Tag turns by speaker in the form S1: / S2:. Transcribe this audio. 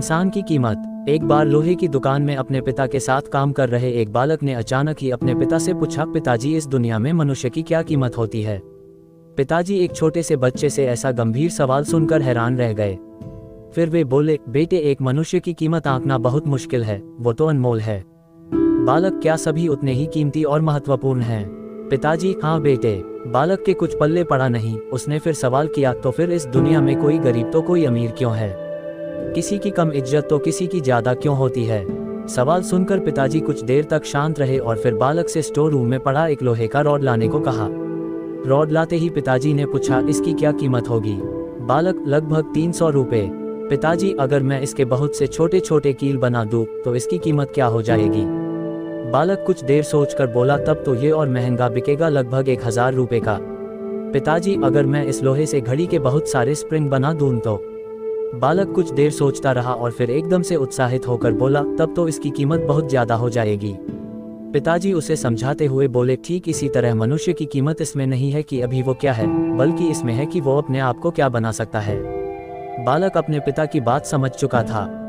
S1: इंसान की कीमत। एक बार लोहे की दुकान में अपने पिता के साथ काम कर रहे एक बालक ने अचानक ही अपने पिता से पूछा, पिताजी इस दुनिया में मनुष्य की क्या कीमत होती है। पिताजी एक छोटे से बच्चे से ऐसा गंभीर सवाल सुनकर हैरान रह गए। फिर वे बोले, बेटे, एक मनुष्य की कीमत आंकना बहुत मुश्किल है, वो तो अनमोल है। बालक, क्या सभी उतने ही कीमती और महत्वपूर्ण हैं? पिताजी, हाँ बेटे। बालक के कुछ पल्ले पड़ा नहीं। उसने फिर सवाल किया, तो फिर इस दुनिया में कोई गरीब तो कोई अमीर क्यों है? किसी की कम इज्जत तो किसी की ज्यादा क्यों होती है? सवाल सुनकर पिताजी कुछ देर तक शांत रहे और फिर बालक से स्टोर रूम में पड़ा एक लोहे का रॉड लाने को कहा। रॉड लाते ही पिताजी ने पूछा, इसकी क्या कीमत होगी? बालक, लगभग 300 रुपए। पिताजी, अगर मैं इसके बहुत से छोटे छोटे कील बना दूं तो इसकी कीमत क्या हो जाएगी? बालक कुछ देर सोचकर बोला, तब तो ये और महंगा बिकेगा, लगभग 1000 रुपए का। पिताजी, अगर मैं इस लोहे से घड़ी के बहुत सारे स्प्रिंग बना दूं तो? बालक कुछ देर सोचता रहा और फिर एकदम से उत्साहित होकर बोला, तब तो इसकी कीमत बहुत ज्यादा हो जाएगी। पिताजी उसे समझाते हुए बोले, ठीक इसी तरह मनुष्य की कीमत इसमें नहीं है कि अभी वो क्या है, बल्कि इसमें है कि वो अपने आप को क्या बना सकता है। बालक अपने पिता की बात समझ चुका था।